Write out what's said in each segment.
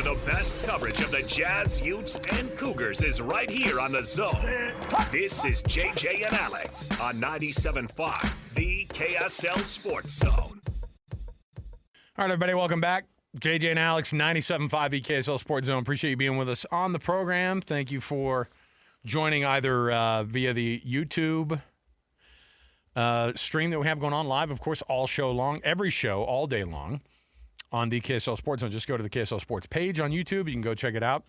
The best coverage of the Jazz, Utes, and Cougars is right here on The Zone. This is JJ and Alex on 97.5, the KSL Sports Zone. All right, everybody, welcome back. JJ and Alex, 97.5, the KSL Sports Zone. Appreciate you being with us on the program. Thank you for joining either via the YouTube stream that we have going on live, of course, all show long, every show, all day long. On the KSL Sports Zone. Just go to the KSL Sports page on YouTube. You can go check it out.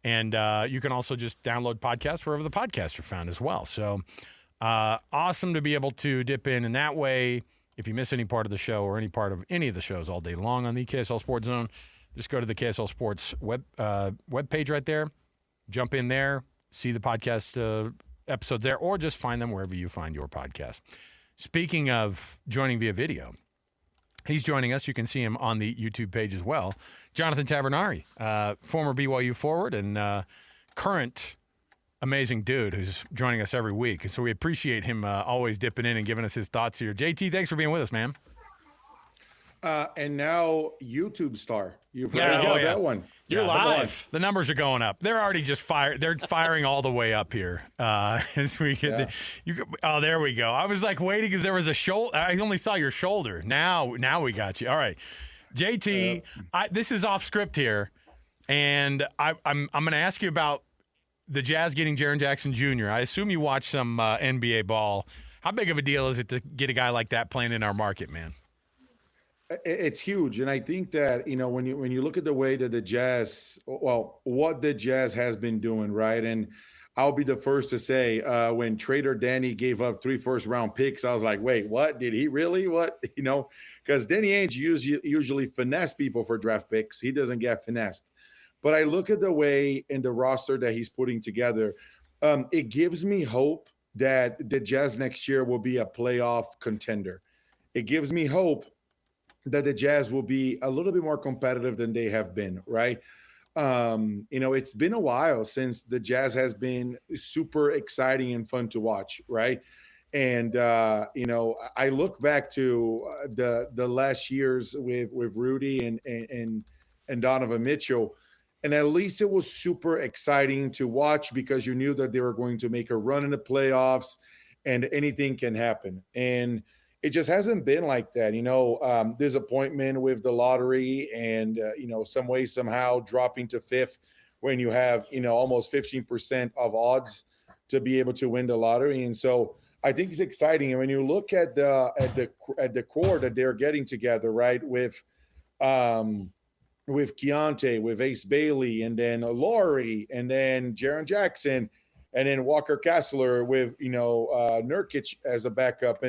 And you can also just download podcasts wherever the podcasts are found as well. So awesome to be able to dip in that way. If you miss any part of the show or any part of any of the shows all day long on the KSL Sports Zone, just go to the KSL Sports web page right there. Jump in there, see the podcast episodes there, or just find them wherever you find your podcast. Speaking of joining via video, he's joining us. You can see him on the YouTube page as well. Jonathan Tavernari, former BYU forward and current amazing dude who's joining us every week. So we appreciate him always dipping in and giving us his thoughts here. JT, thanks for being with us, man. And now YouTube star. You've There you go, that one. You're live. The numbers are going up. They're already just They're firing all the way up here. As we get oh, there we go. I was like waiting because there was a shoulder. I only saw your shoulder. Now we got you. All right, JT. This is off script here, and I'm going to ask you about the Jazz getting Jaren Jackson Jr. I assume you watch some NBA ball. How big of a deal is it to get a guy like that playing in our market, man? It's huge, and I think that when you look at the way that the Jazz, what the Jazz has been doing, right? And I'll be the first to say, when Trader Danny gave up 3 first-round picks, I was like, wait, what? Did he really? What? Because Danny Ainge usually finesse people for draft picks. He doesn't get finessed. But I look at the way in the roster that he's putting together, it gives me hope that the Jazz next year will be a playoff contender. It gives me hope that the Jazz will be a little bit more competitive than they have been, right? It's been a while since the Jazz has been super exciting and fun to watch, right? And, I look back to the last years with Rudy and Donovan Mitchell, and at least it was super exciting to watch because you knew that they were going to make a run in the playoffs and anything can happen. And it just hasn't been like that, disappointment with the lottery and, some way, somehow dropping to 5th when you have, almost 15% of odds to be able to win the lottery. And so I think it's exciting. And when you look at the core that they're getting together, right, with Keontae, with Ace Bailey, and then Laurie, and then Jaren Jackson, and then Walker Kessler with, Nurkic as a backup.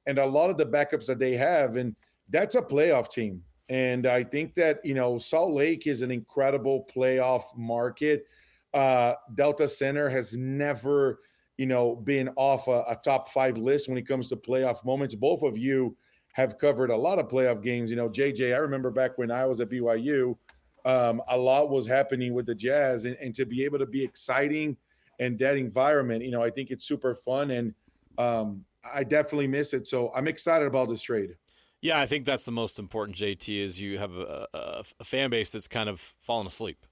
And a lot of the backups that they have, and that's a playoff team. And I think that, Salt Lake is an incredible playoff market. Delta Center has never, been off a top 5 list when it comes to playoff moments. Both of you have covered a lot of playoff games. JJ, I remember back when I was at BYU, a lot was happening with the Jazz. And to be able to be exciting in that environment, I think it's super fun. And, I definitely miss it. So I'm excited about this trade. Yeah, I think that's the most important, JT, is you have a fan base that's kind of fallen asleep.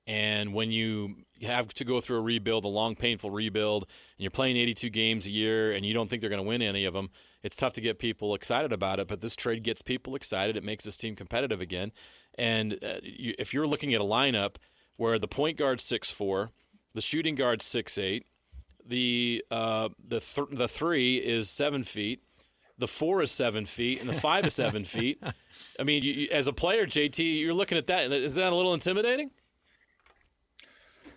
And when you have to go through a rebuild, a long, painful rebuild, and you're playing 82 games a year and you don't think they're going to win any of them, it's tough to get people excited about it. But this trade gets people excited. It makes this team competitive again. And if you're looking at a lineup where the point guard's 6'4", the shooting guard's 6'8", the 3 is 7 feet, the 4 is 7 feet, and the 5 is 7 feet. I mean, you, as a player, JT, you're looking at that. Is that a little intimidating?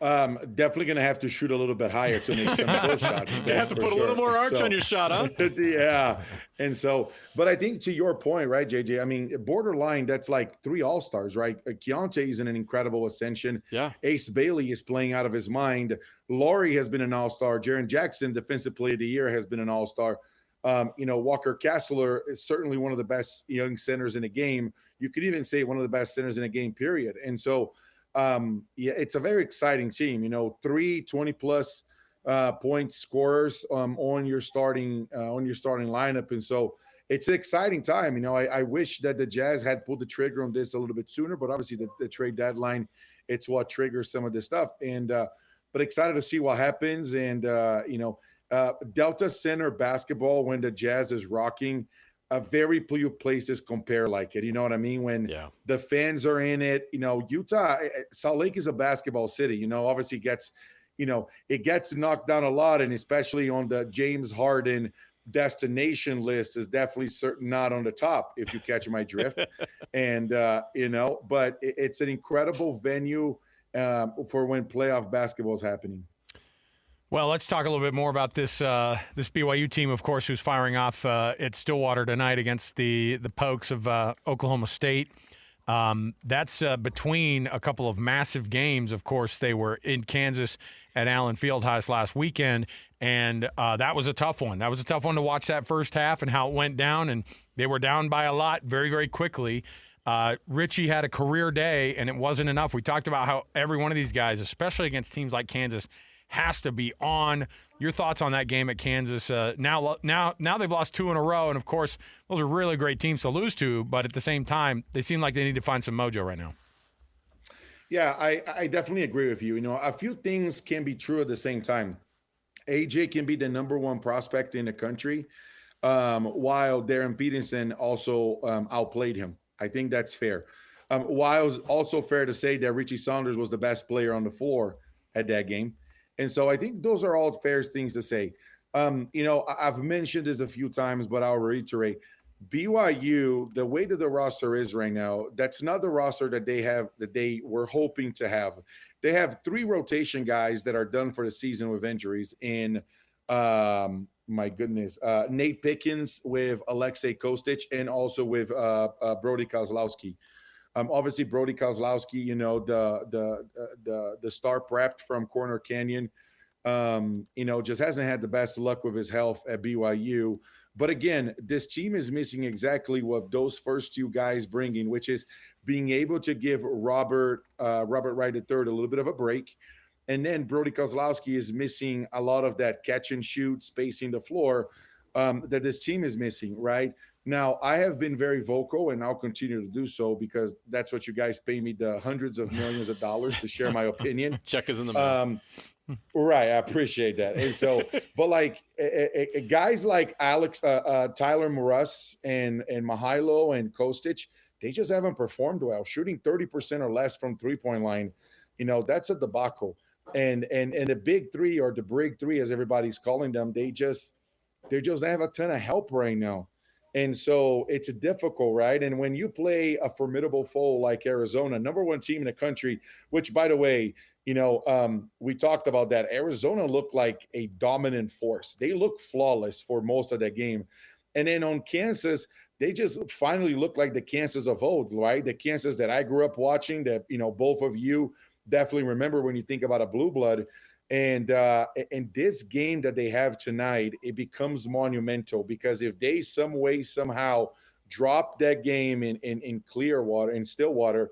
Definitely going to have to shoot a little bit higher to make some of those shots. You have to put a little more arch on your shot, huh? Yeah. And so, but I think to your point, right, JJ, I mean, borderline, that's like 3 all-stars, right? Keontae is in an incredible ascension. Yeah. Ace Bailey is playing out of his mind. Laurie has been an all-star. Jaren Jackson, defensive player of the year, has been an all-star. Walker Kessler is certainly one of the best young centers in the game. You could even say one of the best centers in the game, period. And so, it's a very exciting team. 3 20-plus point scorers on your starting lineup, and so it's an exciting time. You know, I wish that the Jazz had pulled the trigger on this a little bit sooner, but obviously the trade deadline, it's what triggers some of this stuff. And but excited to see what happens. And Delta Center basketball, when the Jazz is rocking, very few places compare like it. You know what I mean? When the fans are in it, Utah, Salt Lake is a basketball city. Obviously it gets knocked down a lot, and especially on the James Harden destination list is definitely not on the top, if you catch my drift. And but it's an incredible venue for when playoff basketball is happening. Well, let's talk a little bit more about this BYU team, of course, who's firing off at Stillwater tonight against the Pokes of Oklahoma State. That's between a couple of massive games. Of course, they were in Kansas at Allen Fieldhouse last weekend, and that was a tough one. That was a tough one to watch that first half and how it went down, and they were down by a lot very, very quickly. Richie had a career day, and it wasn't enough. We talked about how every one of these guys, especially against teams like Kansas, has to be on. Your thoughts on that game at Kansas? Now they've lost 2 in a row, and of course, those are really great teams to lose to, but at the same time, they seem like they need to find some mojo right now. Yeah, I definitely agree with you. A few things can be true at the same time. AJ can be the number 1 prospect in the country, while Darren Peterson also outplayed him. I think that's fair. While it's also fair to say that Richie Saunders was the best player on the floor at that game. And so I think those are all fair things to say. I've mentioned this a few times, but I'll reiterate. BYU, the way that the roster is right now, that's not the roster that they were hoping to have. They have 3 rotation guys that are done for the season with injuries in, my goodness, Nate Pickens with Alexei Kostic and also with Brody Kozlowski. Obviously, Brody Kozlowski, the star prepped from Corner Canyon, just hasn't had the best luck with his health at BYU. But again, this team is missing exactly what those first 2 guys bring in, which is being able to give Robert Wright III a little bit of a break. And then Brody Kozlowski is missing a lot of that catch and shoot, spacing the floor that this team is missing, right? Now, I have been very vocal, and I'll continue to do so because that's what you guys pay me, the hundreds of millions of dollars to share my opinion. Check is in the mail. Right. I appreciate that. And so, but like guys like Tyler Morus and Mihailo and Kostic, they just haven't performed well. Shooting 30% or less from 3-point line, that's a debacle. And the big 3, or the brig 3, as everybody's calling them, they just have a ton of help right now. And so it's difficult, right? And when you play a formidable foe like Arizona, number 1 team in the country, which, by the way, we talked about that. Arizona looked like a dominant force. They looked flawless for most of that game. And then on Kansas, they just finally looked like the Kansas of old, right? The Kansas that I grew up watching, that, both of you definitely remember when you think about a blue blood. And this game that they have tonight, it becomes monumental because if they some way, somehow drop that game in Clearwater, in Stillwater,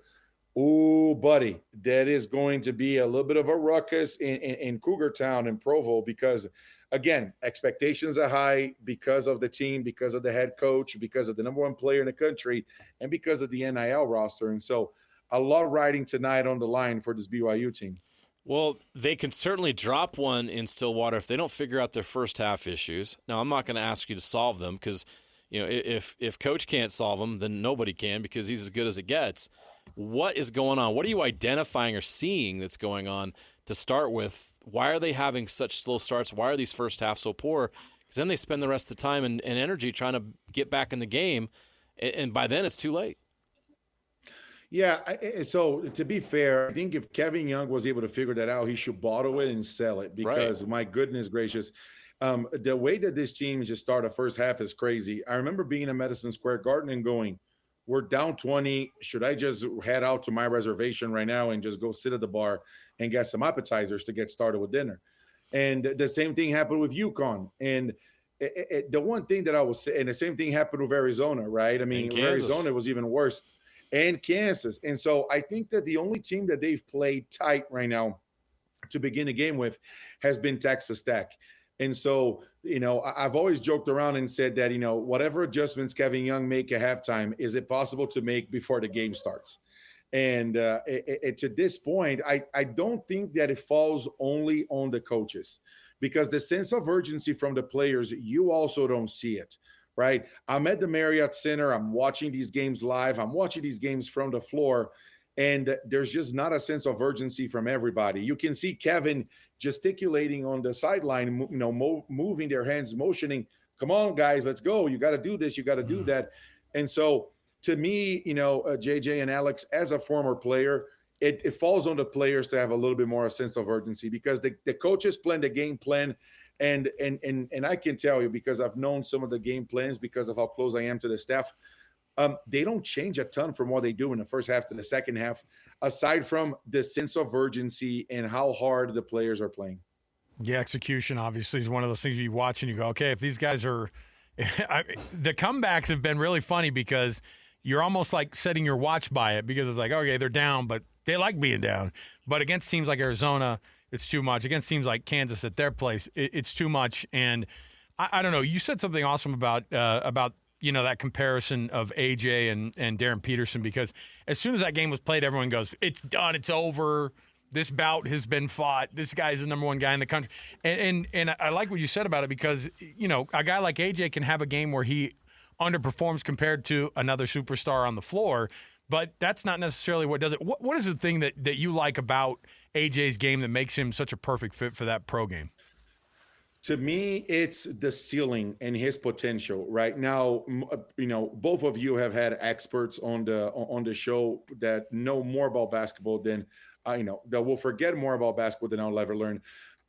oh, buddy, that is going to be a little bit of a ruckus in Cougar Town and Provo because, again, expectations are high because of the team, because of the head coach, because of the number 1 player in the country, and because of the NIL roster. And so a lot riding tonight on the line for this BYU team. Well, they can certainly drop one in Stillwater if they don't figure out their first half issues. Now, I'm not going to ask you to solve them because, if Coach can't solve them, then nobody can because he's as good as it gets. What is going on? What are you identifying or seeing that's going on to start with? Why are they having such slow starts? Why are these first halves so poor? Because then they spend the rest of the time and energy trying to get back in the game, and by then it's too late. Yeah, so to be fair, I think if Kevin Young was able to figure that out, he should bottle it and sell it because, My goodness gracious, the way that this team just started the first half is crazy. I remember being in Madison Square Garden and going, we're down 20. Should I just head out to my reservation right now and just go sit at the bar and get some appetizers to get started with dinner? And the same thing happened with UConn. And the one thing that I was saying, and the same thing happened with Arizona, right? I mean, Arizona was even worse. And Kansas. And so I think that the only team that they've played tight right now to begin the game with has been Texas Tech. And so, I've always joked around and said that, whatever adjustments Kevin Young make at halftime, is it possible to make before the game starts? And to this point, I don't think that it falls only on the coaches, because the sense of urgency from the players, you also don't see it, right? I'm at the Marriott Center. I'm watching these games live. I'm watching these games from the floor. And there's just not a sense of urgency from everybody. You can see Kevin gesticulating on the sideline, moving their hands, motioning, come on, guys, let's go. You got to do this. You got to do that. And so to me, JJ and Alex, as a former player, it falls on the players to have a little bit more a sense of urgency, because the coaches plan the game plan. And I can tell you, because I've known some of the game plans because of how close I am to the staff, they don't change a ton from what they do in the first half to the second half, aside from the sense of urgency and how hard the players are playing. Yeah, execution obviously is one of those things you watch and you go, okay, if these guys are the comebacks have been really funny, because you're almost like setting your watch by it, because it's like, okay, they're down, but they like being down. But against teams like Arizona, it's too much. Against teams like Kansas at their place, it's too much. And I don't know. You said something awesome about that comparison of AJ and Darren Peterson, because as soon as that game was played, everyone goes, it's done, it's over. This bout has been fought. This guy's the number one guy in the country. And I like what you said about it, because, a guy like AJ can have a game where he underperforms compared to another superstar on the floor, but that's not necessarily what does it. What is the thing that you like about AJ's game that makes him such a perfect fit for that pro game? To me, it's the ceiling and his potential. Right now, both of you have had experts on the show that know more about basketball than that will forget more about basketball than I'll ever learn.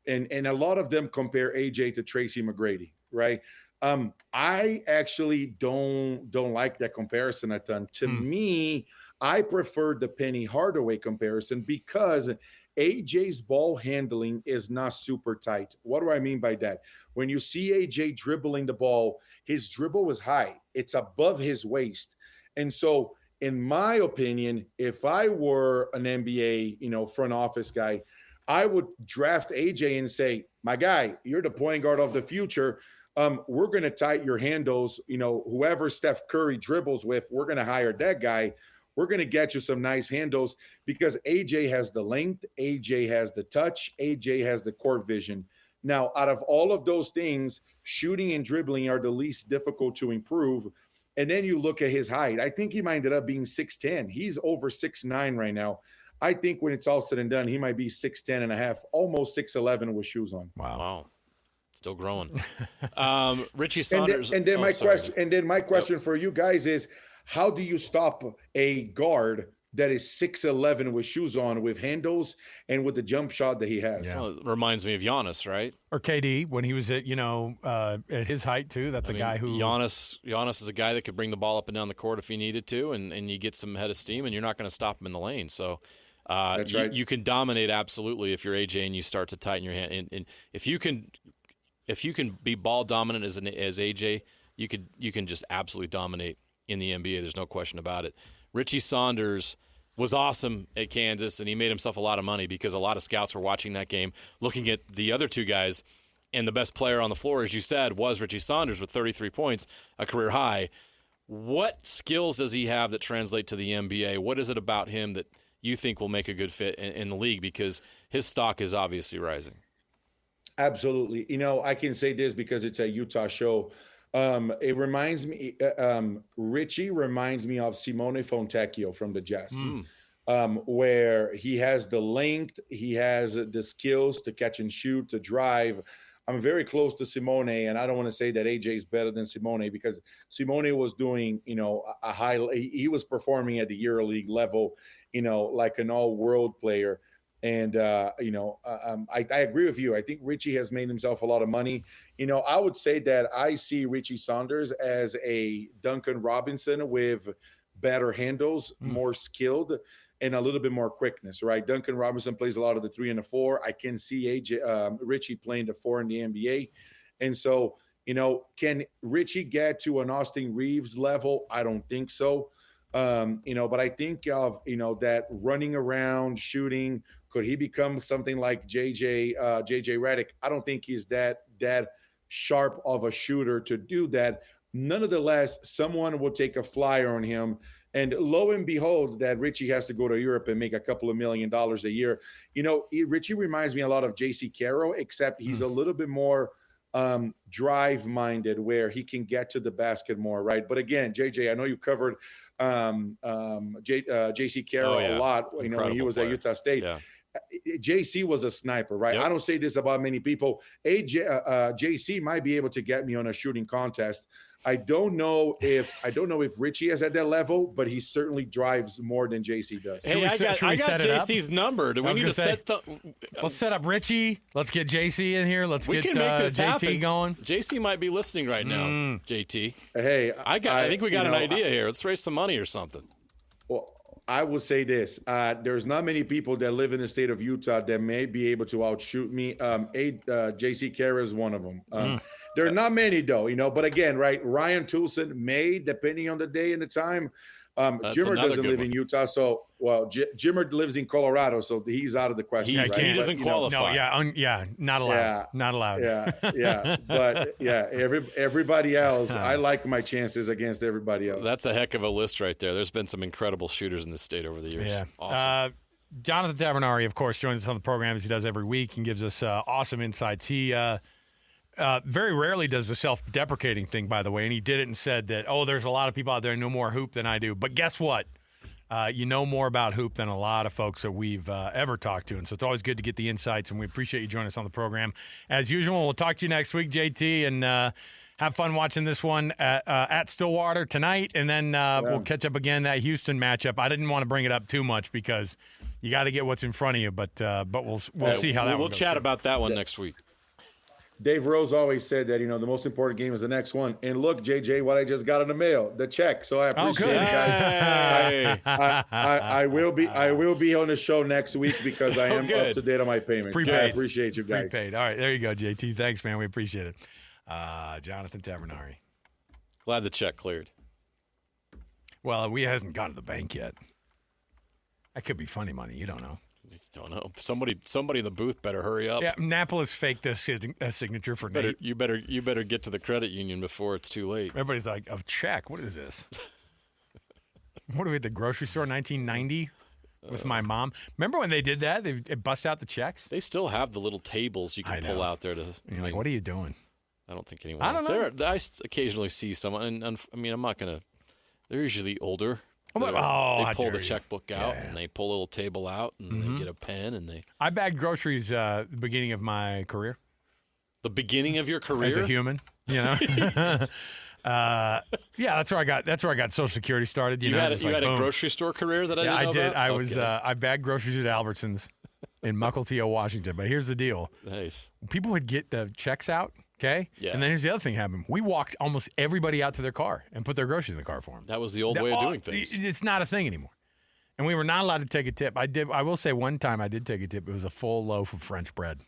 And a lot of them compare AJ to Tracy McGrady, right? I actually don't like that comparison a ton. To me, I prefer the Penny Hardaway comparison, because AJ's ball handling is not super tight. What do I mean by that? When you see AJ dribbling the ball, his dribble is high. It's above his waist. And so, in my opinion, if I were an NBA, front office guy, I would draft AJ and say, my guy, you're the point guard of the future. We're going to tighten your handles. Whoever Steph Curry dribbles with, we're going to hire that guy. We're going to get you some nice handles, because AJ has the length, AJ has the touch, AJ has the court vision. Now, out of all of those things, shooting and dribbling are the least difficult to improve. And then you look at his height. I think he might end up being 6'10". He's over 6'9" right now. I think when it's all said and done, he might be 6'10 and a half, almost 6'11 with shoes on. Wow. Still growing. Richie Saunders. And then my question for you guys is, how do you stop a guard that is 6'11" with shoes on, with handles, and with the jump shot that he has? Yeah. Well, it reminds me of Giannis, right? Or KD when he was at his height too. That's a guy who Giannis is a guy that could bring the ball up and down the court if he needed to, and you get some head of steam, and you're not going to stop him in the lane. So that's right. You can dominate absolutely if you're AJ and you start to tighten your hand. And if you can be ball dominant as AJ, you can just absolutely dominate in the NBA. There's no question about it. Richie Saunders was awesome at Kansas, and he made himself a lot of money because a lot of scouts were watching that game, looking at the other two guys, and the best player on the floor, as you said, was Richie Saunders with 33 points, a career high. What skills does he have that translate to the NBA? What is it about him that you think will make a good fit in the league? Because his stock is obviously rising. Absolutely. I can say this because it's a Utah show. It reminds me, Richie reminds me of Simone Fontecchio from the Jazz, where he has the length, he has the skills to catch and shoot, to drive. I'm very close to Simone, and I don't want to say that AJ is better than Simone, because Simone was doing, he was performing at the EuroLeague level, like an all-world player. And, I agree with you. I think Richie has made himself a lot of money. I would say that I see Richie Saunders as a Duncan Robinson with better handles, more skilled, and a little bit more quickness, right? Duncan Robinson plays a lot of the 3 and the 4. I can see Richie playing the 4 in the NBA. And so, can Richie get to an Austin Reeves level? I don't think so. But I think of, that running around, shooting. Could he become something like JJ Redick? I don't think he's that sharp of a shooter to do that. Nonetheless, someone will take a flyer on him. And lo and behold, that Richie has to go to Europe and make a couple of $1 million a year. Richie reminds me a lot of J.C. Carroll, except he's a little bit more drive-minded, where he can get to the basket more, right? But again, JJ, I know you covered J.C. Carroll a lot, when he was at Utah State. Yeah. JC was a sniper, right? Yep. I don't say this about many people. JC might be able to get me on a shooting contest. I don't know if Richie is at that level, but he certainly drives more than JC does. Hey, I got JC's number. Do we need to set let's set up Richie. Let's get JC in here. Let's get JT happen. Going. JC might be listening right now. JT. Hey, I think we got an idea here. Let's raise some money or something. Well, I will say this. There's not many people that live in the state of Utah that may be able to outshoot me. J.C. Carroll is one of them. There are not many, though, but again, right, Ryan Toulson may, depending on the day and the time. Jimmer doesn't live in Utah, so Jimmer lives in Colorado, so he's out of the question. He doesn't qualify. Not allowed. Not allowed. But everybody else, I like my chances against everybody else. That's a heck of a list right there. There's been some incredible shooters in this state over the years. Yeah, awesome. Jonathan Tavernari, of course, joins us on the program as he does every week and gives us awesome insights. He very rarely does the self-deprecating thing, by the way, and he did it and said that, there's a lot of people out there who know more hoop than I do. But guess what? You know more about hoop than a lot of folks that we've ever talked to, and so it's always good to get the insights, and we appreciate you joining us on the program. As usual, we'll talk to you next week, JT, and have fun watching this one at Stillwater tonight, and then we'll catch up again, that Houston matchup. I didn't want to bring it up too much because you got to get what's in front of you, but we'll see how that goes. We'll chat about that one next week. Dave Rose always said that, the most important game is the next one. And look, JJ, what I just got in the mail, the check. So I appreciate it, guys. I will be on the show next week because I am up to date on my payments. I appreciate you guys. Prepaid. All right, there you go, JT. Thanks, man. We appreciate it. Jonathan Tavernari. Glad the check cleared. Well, we hasn't gone to the bank yet. That could be funny money. You don't know. Don't know. Somebody in the booth better hurry up. Yeah, Napolis faked a signature for Nate. You better get to the credit union before it's too late. Everybody's like, a check? What is this? What are we at the grocery store, 1990, with my mom? Remember when they did that? They bust out the checks? They still have the little tables you can pull out there to. You're like, what are you doing? I don't think anyone. I don't know. I occasionally see someone, and I mean, I'm not gonna. They're usually older. They pull the checkbook out and they pull a little table out and they get a pen and they. I bagged groceries the beginning of my career. The beginning of your career as a human, that's where I got Social Security started. You had a grocery store career that I didn't know did. About? I bagged groceries at Albertsons in Mukilteo, Washington. But here's the deal: nice. People would get the checks out. Okay? Yeah. And then here's the other thing happened. We walked almost everybody out to their car and put their groceries in the car for them. That was the old way of doing things. It's not a thing anymore. And we were not allowed to take a tip. I will say one time I did take a tip. It was a full loaf of French bread.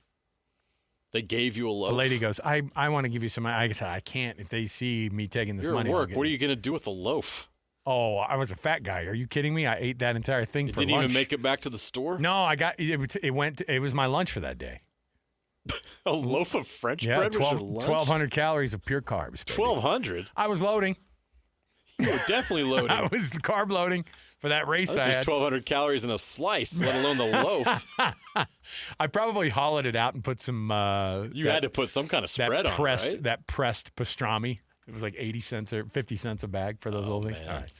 They gave you a loaf? The lady goes, I want to give you some money. I said, I can't if they see me taking this money. You're at work. What are you going to do with the loaf? Oh, I was a fat guy. Are you kidding me? I ate that entire thing for lunch. You didn't even make it back to the store? No, I got it was my lunch for that day. A loaf of French bread was your lunch? 1,200 calories of pure carbs. 1,200? I was loading. You were definitely loading. I was carb loading for that race I had. Just 1,200 calories in a slice, let alone the loaf. I probably hollowed it out and put some... you had to put some kind of spread on it, right? That pressed pastrami. It was like 80 cents or 50 cents a bag for those little things. All right.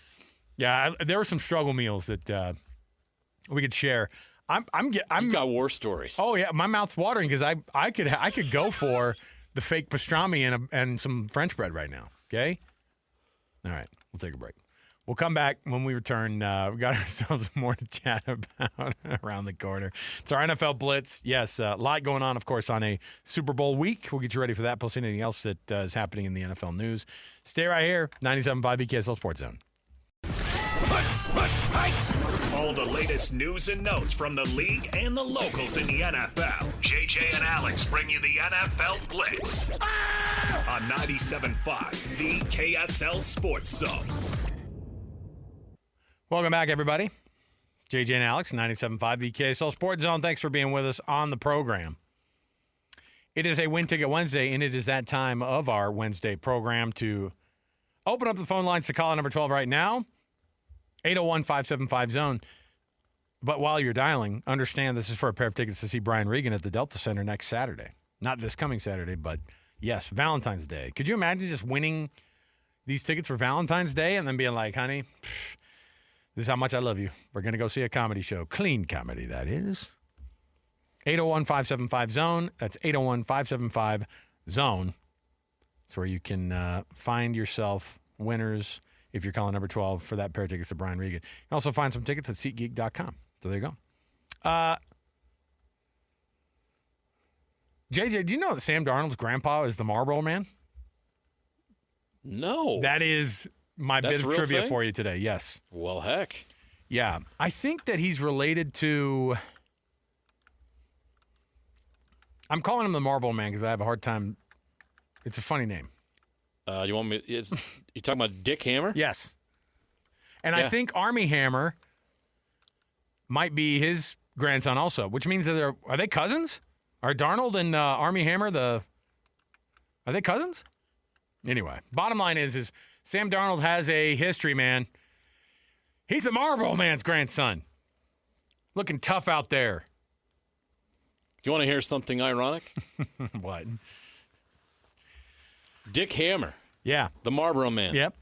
Yeah, there were some struggle meals that we could share. You've got war stories. Oh yeah, my mouth's watering because I could go for the fake pastrami and some French bread right now. Okay, all right, we'll take a break. We'll come back when we return. We got ourselves more to chat about around the corner. It's our NFL Blitz. Yes, a lot going on, of course, on a Super Bowl week. We'll get you ready for that. Plus anything else that is happening in the NFL news. Stay right here. 97.5 BKSL Sports Zone. All the latest news and notes from the league and the locals in the NFL. JJ and Alex bring you the NFL Blitz on 97.5, the KSL Sports Zone. Welcome back, everybody. JJ and Alex, 97.5 the KSL Sports Zone. Thanks for being with us on the program. It is a Win Ticket Wednesday, and it is that time of our Wednesday program to open up the phone lines to call number 12 right now, 801-575-ZONE. But while you're dialing, understand this is for a pair of tickets to see Brian Regan at the Delta Center next Saturday. Not this coming Saturday, but yes, Valentine's Day. Could you imagine just winning these tickets for Valentine's Day and then being like, honey, this is how much I love you. We're going to go see a comedy show. Clean comedy, that is. 801-575-ZONE. That's 801-575-ZONE. That's where you can find yourself winners if you're calling number 12 for that pair of tickets to Brian Regan. You can also find some tickets at SeatGeek.com. So there you go. JJ, do you know that Sam Darnold's grandpa is the Marlboro Man? No. That is my bit of trivia for you today, yes. Well, heck. Yeah. I think that he's related to... I'm calling him the Marlboro Man because I have a hard time... It's a funny name. You want me... you talking about Dick Hammer? Yes. And I think Army Hammer might be his grandson also, which means that are they cousins? Are Darnold and Army Hammer are they cousins? Anyway, bottom line is Sam Darnold has a history, man. He's the Marlboro Man's grandson. Looking tough out there. You want to hear something ironic? What? Dick Hammer. Yeah. The Marlboro Man. Yep.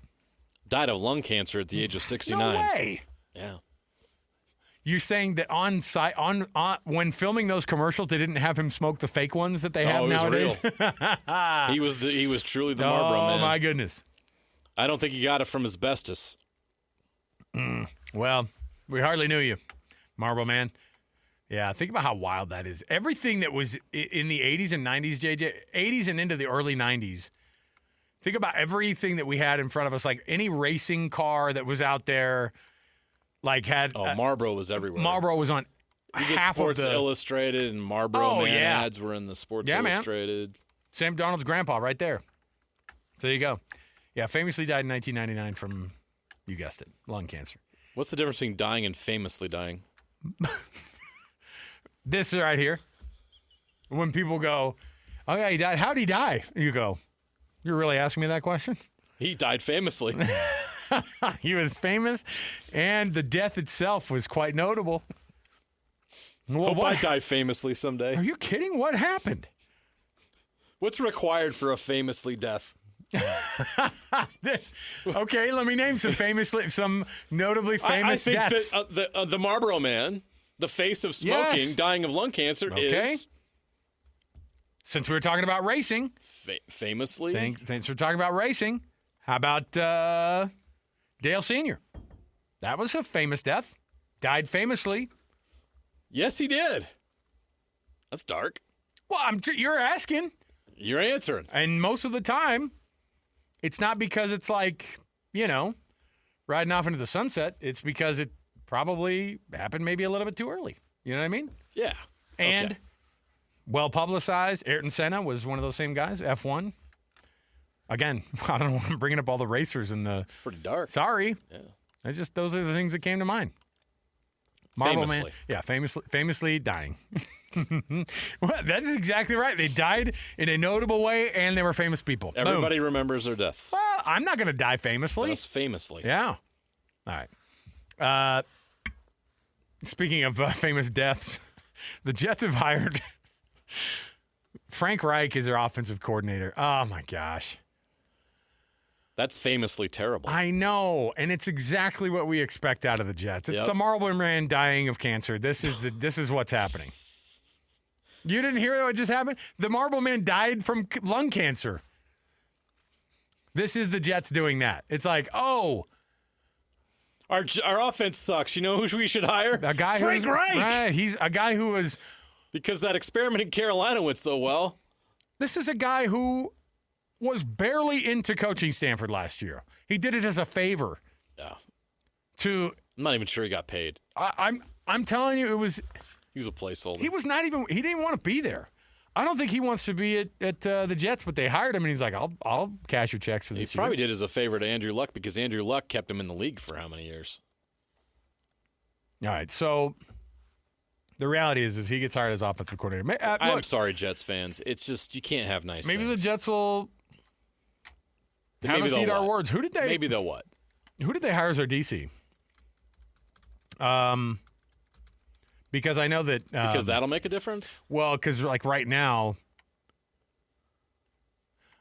Died of lung cancer at the age of 69. No way. Yeah. You're saying that on site when filming those commercials, they didn't have him smoke the fake ones that they have nowadays? Real. He was truly the Marlboro Man. Oh my goodness. I don't think he got it from asbestos. Well, we hardly knew you, Marlboro Man. Yeah, think about how wild that is. Everything that was in the 80s and 90s, JJ, 80s and into the early 90s. Think about everything that we had in front of us, like any racing car that was out there. Like had Marlboro was everywhere. Marlboro was on you get half Sports of the Illustrated and Marlboro Man ads were in the Sports Illustrated. Man. Sam Darnold's grandpa right there. So there you go. Yeah, famously died in 1999 from, you guessed it, lung cancer. What's the difference between dying and famously dying? This right here. When people go, oh yeah, he died. How'd he die? You go, you're really asking me that question? He died famously. He was famous, and the death itself was quite notable. Well, Hope I die famously someday. Are you kidding? What happened? What's required for a famously death? Okay, let me name some notably famous deaths. I think that the Marlboro Man, the face of smoking, dying of lung cancer, is... Since we were talking about racing. Famously? Since we're talking about racing, how about Dale Sr.? That was a famous death. Died famously. Yes, he did. That's dark. Well, you're asking. You're answering. And most of the time, it's not because it's like, riding off into the sunset. It's because it probably happened maybe a little bit too early. You know what I mean? Yeah. And well publicized. Ayrton Senna was one of those same guys, F1. Again, I don't know why I'm bringing up all the racers in the... It's pretty dark. Sorry. Yeah. Those are the things that came to mind. Famously. Man, yeah, famously dying. Well, that's exactly right. They died in a notable way, and they were famous people. Everybody remembers their deaths. Well, I'm not going to die famously. That's famously. Yeah. All right. Speaking of famous deaths, the Jets have hired Frank Reich as their offensive coordinator. Oh, my gosh. That's famously terrible. I know, and it's exactly what we expect out of the Jets. It's the Marlboro Man dying of cancer. This is what's happening. You didn't hear what just happened? The Marlboro Man died from lung cancer. This is the Jets doing that. It's like, oh, our offense sucks. You know who we should hire? A guy Frank Reich. Right, he's a guy who was because that experiment in Carolina went so well. This is a guy who was barely into coaching Stanford last year. He did it as a favor. Yeah. I'm not even sure he got paid. I'm telling you, it was. He was a placeholder. He was not even. He didn't want to be there. I don't think he wants to be at the Jets, but they hired him, and he's like, I'll cash your checks for this. He probably did as a favor to Andrew Luck because Andrew Luck kept him in the league for how many years? All right, so the reality is he gets hired as offensive coordinator. I'm sorry, Jets fans. It's just you can't have nice maybe things. the Jets will have us eat our words. Who did they? Maybe they'll what? Who did they hire as their DC? Because I know that Because that'll make a difference. well, because like right now.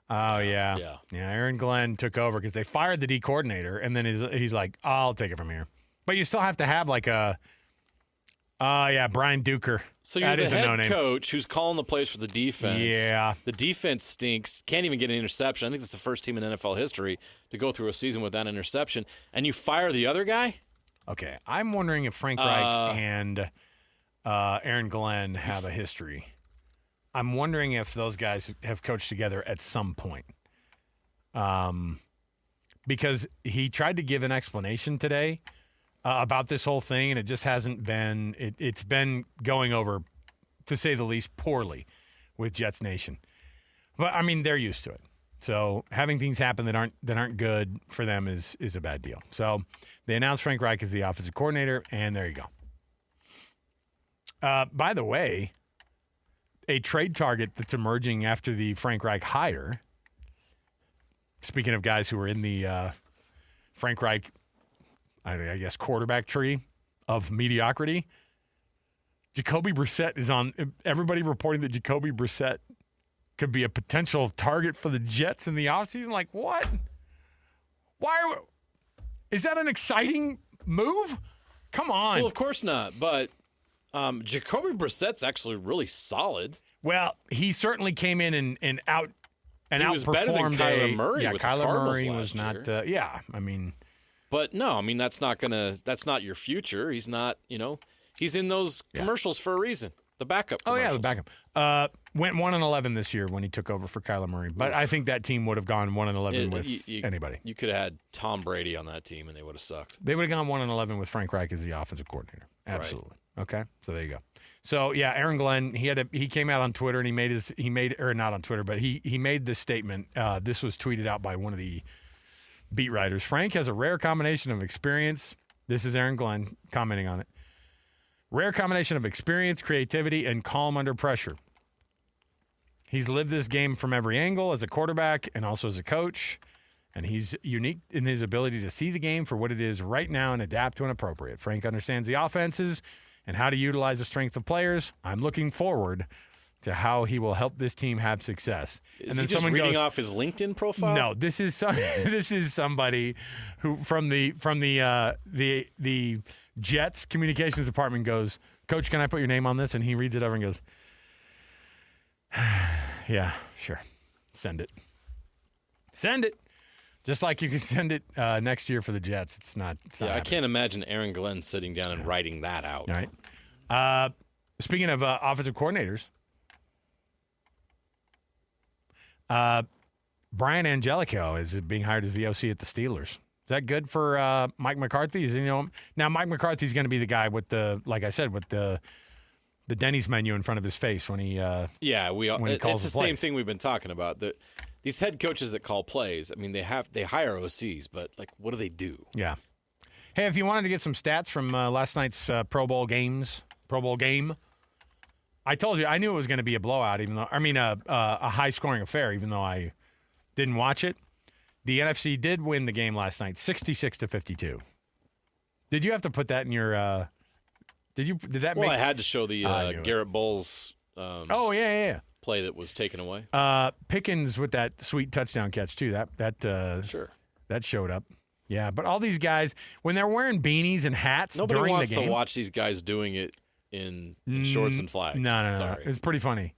Oh yeah. Aaron Glenn took over because they fired the D coordinator, and then he's like, I'll take it from here. But you still have to have like a, Brian Duker. So you're That the is a head no-name. coach who's calling the plays for the defense. Yeah. The defense stinks. Can't even get an interception. I think it's the first team in NFL history to go through a season without an interception. And you fire the other guy? Okay, I'm wondering if Frank Reich and Aaron Glenn have a history. I'm wondering if those guys have coached together at some point. Because he tried to give an explanation today about this whole thing, and it just hasn't been. It's been going over, to say the least, poorly with Jets Nation. But I mean, they're used to it. So having things happen that aren't good for them is a bad deal. So they announced Frank Reich as the offensive coordinator, and there you go. By the way, a trade target that's emerging after the Frank Reich hire. Speaking of guys who are in the Frank Reich, I guess, quarterback tree of mediocrity, Jacoby Brissett is on. Everybody reporting that Jacoby Brissett could be a potential target for the Jets in the offseason. Like, what? Is that an exciting move? Come on. Well, of course not. But Jacoby Brissett's actually really solid. Well, he certainly came in and outperformed. He was better than Kyler Murray Yeah, with the Kyler Cardinals Murray was last not. year. I mean. But no, I mean that's not your future. He's not. He's in those commercials for a reason. The backup commercials. Oh, yeah, the backup. Went 1-11 this year when he took over for Kyler Murray. But I think that team would have gone 1-11 with anybody. You could have had Tom Brady on that team, and they would have sucked. They would have gone 1-11 with Frank Reich as the offensive coordinator. Absolutely. Right. Okay, so there you go. So yeah, Aaron Glenn, he came out on Twitter and he made not on Twitter, but he made this statement. This was tweeted out by one of the beat writers. Frank has a rare combination of experience. This is Aaron Glenn commenting on it. Rare combination of experience, creativity, and calm under pressure. He's lived this game from every angle as a quarterback and also as a coach, and he's unique in his ability to see the game for what it is right now and adapt when appropriate. Frank understands the offenses and how to utilize the strength of players. I'm looking forward to how he will help this team have success. Is he just reading off his LinkedIn profile? No, this is somebody who from the Jets communications department goes, Coach, can I put your name on this? And he reads it over and goes, yeah, sure. Send it. Send it. Just like you can send it next year for the Jets. It's not I can't imagine Aaron Glenn sitting down and writing that out. All right. Speaking of offensive coordinators, Brian Angelico is being hired as the OC at the Steelers. Is that good for Mike McCarthy? Now Mike McCarthy's going to be the guy with the Denny's menu in front of his face when he when he calls it's the same thing we've been talking about. These head coaches that call plays, I mean, they hire OCs, but like, what do they do? Yeah. Hey, if you wanted to get some stats from last night's Pro Bowl game, I told you I knew it was going to be a blowout, a high scoring affair, even though I didn't watch it. The NFC did win the game last night, 66-52. Did you have to put that in your? Did that? Well, I had to show the Garrett Bowles. Play that was taken away. Pickens with that sweet touchdown catch too. That showed up. Yeah, but all these guys when they're wearing beanies and hats, nobody wants to watch these guys doing it in shorts and flags. No. Sorry. It's pretty funny.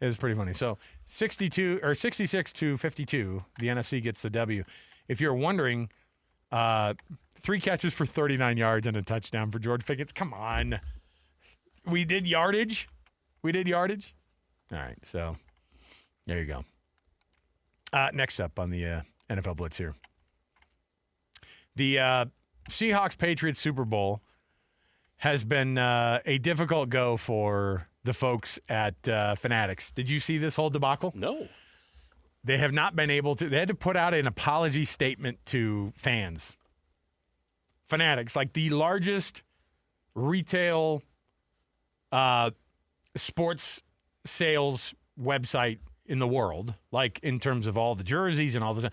So 66-52, the NFC gets the W. If you're wondering, 3 catches for 39 yards and a touchdown for George Pickens. Come on. We did yardage. All right, so there you go. Next up on the NFL Blitz here. The Seahawks-Patriots Super Bowl has been a difficult go for the folks at Fanatics. Did you see this whole debacle? No. They have not been able to. They had to put out an apology statement to fans. Fanatics, like the largest retail sports sales website in the world, like in terms of all the jerseys and all this.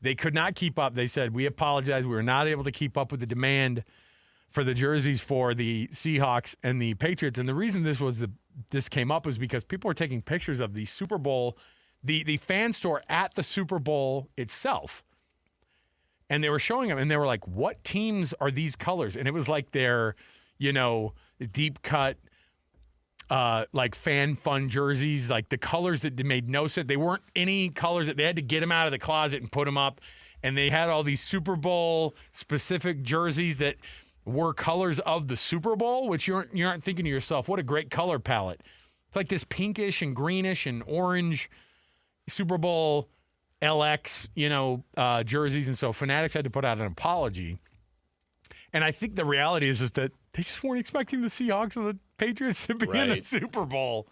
They could not keep up. They said, we apologize. We were not able to keep up with the demand for the jerseys for the Seahawks and the Patriots. And the reason this came up was because people were taking pictures of the Super Bowl, the fan store at the Super Bowl itself. And they were showing them, and they were like, what teams are these colors? And it was like their, deep cut, like fan fun jerseys, like the colors that made no sense. They weren't any colors that they had to get them out of the closet and put them up. And they had all these Super Bowl specific jerseys that were colors of the Super Bowl, which you aren't thinking to yourself, what a great color palette. It's like this pinkish and greenish and orange Super Bowl LX, jerseys. And so Fanatics had to put out an apology. And I think the reality is that they just weren't expecting the Seahawks and the Patriots to be in the Super Bowl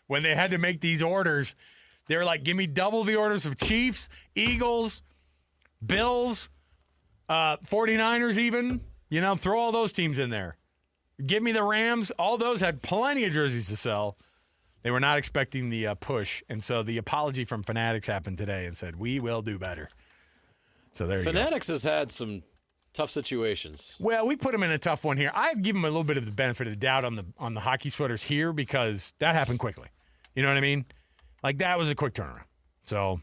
when they had to make these orders. They were like, give me double the orders of Chiefs, Eagles, Bills, 49ers even. Throw all those teams in there. Give me the Rams. All those had plenty of jerseys to sell. They were not expecting the push. And so the apology from Fanatics happened today and said, we will do better. So there you go. Fanatics has had some tough situations. Well, we put them in a tough one here. I give them a little bit of the benefit of the doubt on the hockey sweaters here because that happened quickly. You know what I mean? Like, that was a quick turnaround. So,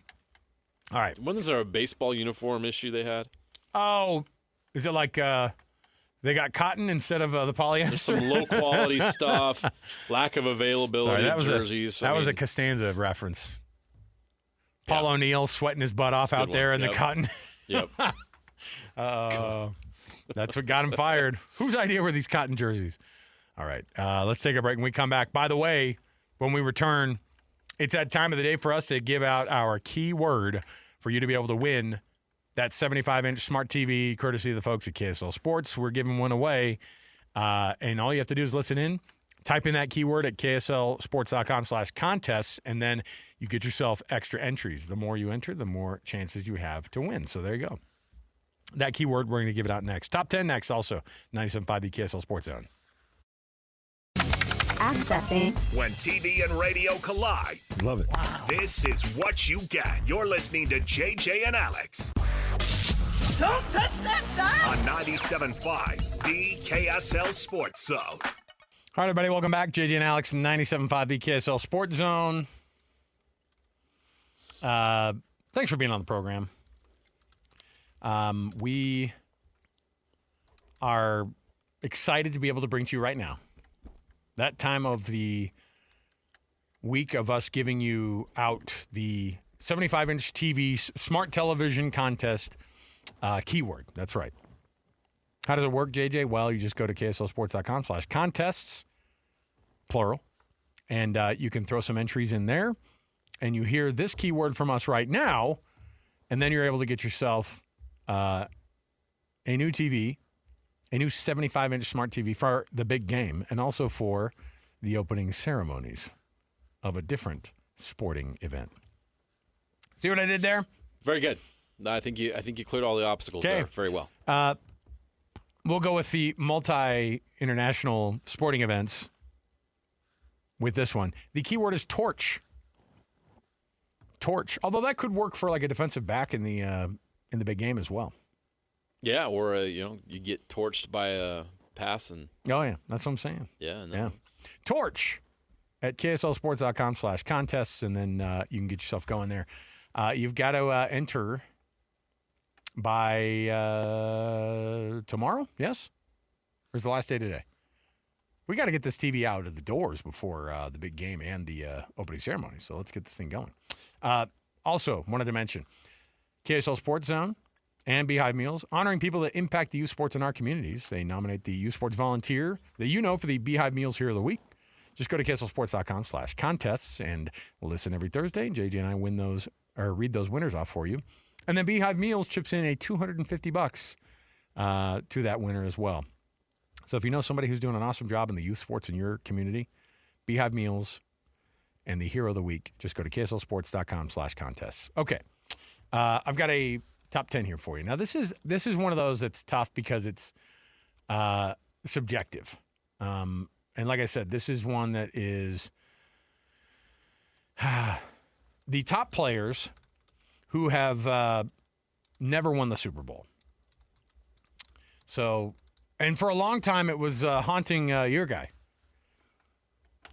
all right. Wasn't there a baseball uniform issue they had? Oh, is it like they got cotton instead of the polyester? There's some low-quality stuff, lack of availability of jerseys. That was a Costanza reference. Paul O'Neill sweating his butt off out there in the cotton. Yep. That's what got him fired. Whose idea were these cotton jerseys? All right, let's take a break. When we come back, by the way, when we return, it's that time of the day for us to give out our key word for you to be able to win that 75-inch smart TV, courtesy of the folks at KSL Sports. We're giving one away, and all you have to do is listen in, type in that keyword at kslsports.com/contests, and then you get yourself extra entries. The more you enter, the more chances you have to win. So there you go. That keyword, we're going to give it out next. Top 10 next, also 97.5 the KSL Sports Zone. Accessing. When TV and radio collide. Love it. Wow. This is what you get. You're listening to JJ and Alex. Don't touch that dial. On 97.5, the KSL Sports Zone. All right, everybody, welcome back. JJ and Alex, 97.5 the KSL Sports Zone. Thanks for being on the program. We are excited to be able to bring to you right now that time of the week of us giving you out the 75-inch TV smart television contest keyword. That's right. How does it work, JJ? Well, you just go to kslsports.com/contests, plural, and you can throw some entries in there, and you hear this keyword from us right now, and then you're able to get yourself a new TV, a new 75-inch smart TV for the big game, and also for the opening ceremonies of a different sporting event. See what I did there? Very good. I think you cleared all the obstacles there very well. We'll go with the multi-international sporting events with this one. The keyword is torch. Torch. Although that could work for like a defensive back in the big game as well. Yeah, or you get torched by a pass and. Oh yeah, that's what I'm saying. Yeah. No. Yeah. Torch at kslsports.com/contests, and then you can get yourself going there. You've got to enter by tomorrow. Yes, or is the last day today? We got to get this TV out of the doors before the big game and the opening ceremony. So let's get this thing going. Also, wanted to mention KSL Sports Zone and Beehive Meals, honoring people that impact the youth sports in our communities. They nominate the youth sports volunteer that you know for the Beehive Meals Hero of the Week. Just go to kslsports.com/contests and listen every Thursday. JJ and I win those or read those winners off for you. And then Beehive Meals chips in a $250 to that winner as well. So if you know somebody who's doing an awesome job in the youth sports in your community, Beehive Meals and the Hero of the Week, just go to kslsports.com/contests. Okay. I've got a top 10 here for you. Now, this is one of those that's tough because it's subjective. And like I said, this is one that is the top players who have never won the Super Bowl. So, and for a long time, it was haunting your guy.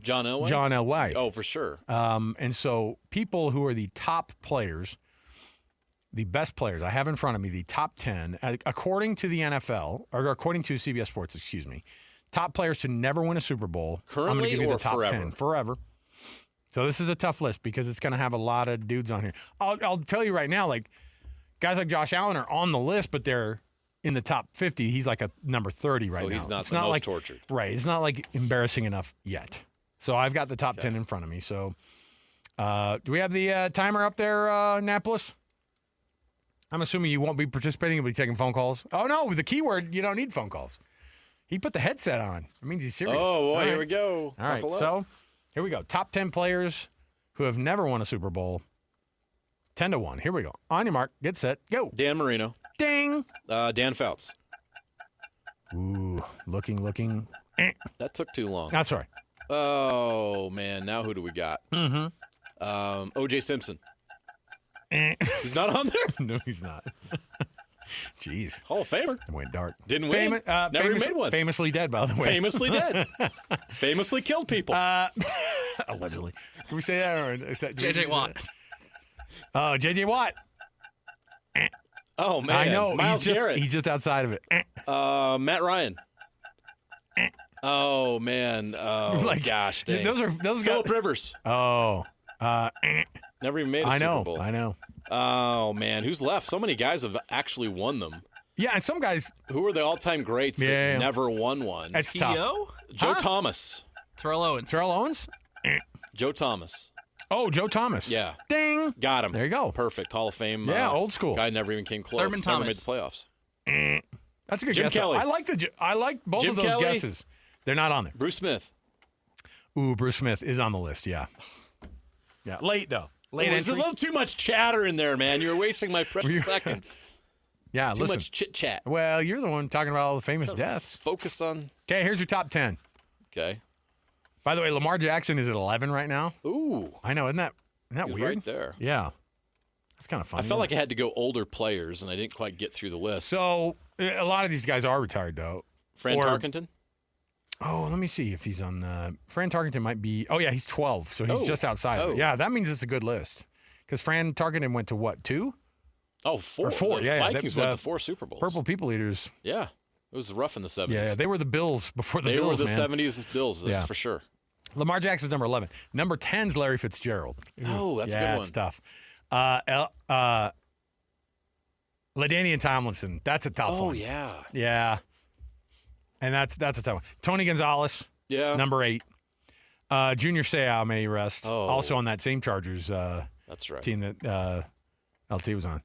John Elway? John Elway. Oh, for sure. And so people who are the top players, the best players, I have in front of me the top 10, according to the NFL, or according to CBS Sports, excuse me, top players to never win a Super Bowl. Currently, I'm going to give you or the top forever? 10. Forever. So this is a tough list because it's going to have a lot of dudes on here. I'll tell you right now, like guys like Josh Allen are on the list, but they're in the top 50. He's like a number 30 right now. So he's not It's the most like, tortured. Right. It's not like embarrassing enough yet. So I've got the top 10 in front of me. So do we have the timer up there, Napolis? I'm assuming you won't be participating. You'll be taking phone calls. Oh, no. The keyword, you don't need phone calls. He put the headset on. It means he's serious. Oh, boy, All here right. we go. All right. Buckle up. So here we go. Top 10 players who have never won a Super Bowl. 10-1. Here we go. On your mark. Get set. Go. Dan Marino. Ding. Dan Fouts. Ooh. Looking. That took too long. That's all right. Oh, man. Now who do we got? Mm-hmm. O.J. Simpson. He's not on there? No, he's not. Jeez. Hall of Famer. It went dark. Didn't win. Never even made one. Famously dead, by the way. Famously dead. Famously killed people. Allegedly. Can we say that? Or is that J.J. Watt. Oh, J.J. Watt. Oh, man. I know. Myles Garrett. He's just outside of it. Matt Ryan. Oh, man. Oh, Like, gosh, dang. Those Philip guys. Rivers. Oh. Never even made a I Super know. Bowl. I know. Oh, man. Who's left? So many guys have actually won them. Yeah, and some guys. Who are the all-time greats Yeah. that never won one? It's tough. T.O.? Joe Huh? Thomas. Terrell Owens. Terrell Owens? Joe Thomas. Oh, Joe Thomas. Yeah. Ding. Got him. There you go. Perfect. Hall of Fame. Yeah, old school. Guy never even came close. Thurman Never made Thomas. the playoffs. That's a good Jim guess. Kelly. I like both Jim of those Kelly. guesses. They're not on there. Bruce Smith. Ooh, Bruce Smith is on the list. Yeah. Yeah. Late though. Late There's a entry. little too much chatter in there, man. You're wasting my precious seconds. Yeah. Too listen. much chit-chat. Well, you're the one talking about all the famous deaths. Focus on... Okay, here's your top 10. Okay. By the way, Lamar Jackson is at 11 right now. Ooh. I know, isn't that He's weird? right there. Yeah. That's kind of funny. I felt like I had to go older players, and I didn't quite get through the list. So a lot of these guys are retired though. Fran or- Tarkenton? Oh, let me see if he's on the. Fran Tarkenton might be. Oh yeah, he's 12, so he's Oh. just outside. Of it. Oh. Yeah, that means it's a good list. Because Fran Tarkenton went to what, 2? Oh, 4. Or 4, The yeah, yeah. Vikings The- went the to 4 Super Bowls. Purple People Eaters. Yeah. It was rough in the 70s. Yeah, they were the Bills before the They Bills. were the man. 70s Bills, that's Yeah. for sure. Lamar Jackson's number 11. Number 10's Larry Fitzgerald. Oh, that's a yeah, good it's one. tough. LaDainian Tomlinson. That's a tough one. Oh, yeah. Yeah. And that's a tough one. Tony Gonzalez, Yeah. number 8. Junior Seau, may he rest. Oh. Also on that same Chargers That's right. team that LT was on.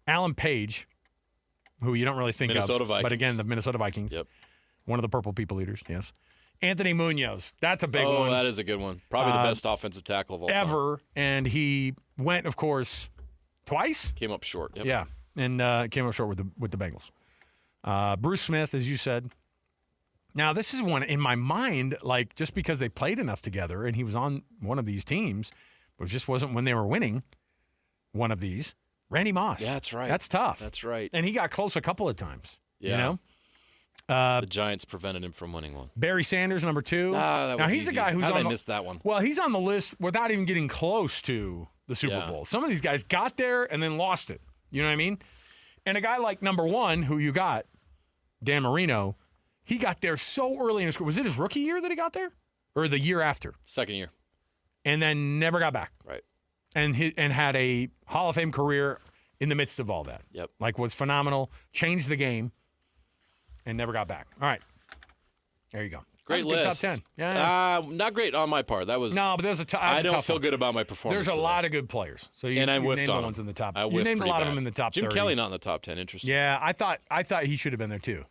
Alan Page, who you don't really think Minnesota of. Vikings. But again, the Minnesota Vikings. Yep. One of the Purple People Eaters, yes. Anthony Munoz. That's a big Oh, one. that is a good one. Probably the best offensive tackle of all time. Ever. And he went, of course, twice. Came up short. Yep. Yeah, and came up short with the Bengals. Bruce Smith, as you said. Now, this is one in my mind, like just because they played enough together and he was on one of these teams, but it just wasn't when they were winning one of these. Randy Moss. Yeah, that's right. That's tough. That's right. And he got close a couple of times. Yeah. You know? The Giants prevented him from winning one. Barry Sanders, number 2. That now, was he's easy. a guy who's How did on I the, miss that one? Well, he's on the list without even getting close to the Super Yeah. Bowl. Some of these guys got there and then lost it. You know what I mean? And a guy like number 1, who you got, Dan Marino, he got there so early in his career. Was it his rookie year that he got there? Or the year after? Second year. And then never got back. Right. And had a Hall of Fame career in the midst of all that. Yep. Like, was phenomenal, changed the game, and never got back. All right. There you go. Great That's a good list. top 10. Yeah. Not great on my part. That was. No, but there's I don't tough feel one. good about my performance. There's a today. lot of good players. So you, And I you whiffed named on the them. ones in the top. I You whiffed named a pretty lot of bad. them in the top Jim 30. Kelly not in the top 10. Interesting. Yeah, I thought he should have been there too.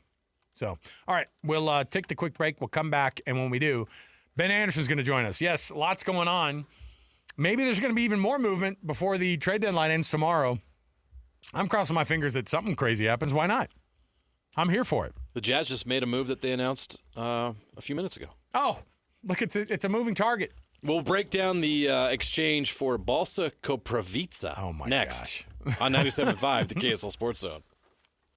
So, all right, we'll take the quick break. We'll come back, and when we do, Ben Anderson's going to join us. Yes, lots going on. Maybe there's going to be even more movement before the trade deadline ends tomorrow. I'm crossing my fingers that something crazy happens. Why not? I'm here for it. The Jazz just made a move that they announced a few minutes ago. Oh, look, it's a moving target. We'll break down the exchange for Balsa Koprivica Oh my next on 97.5, the KSL Sports Zone.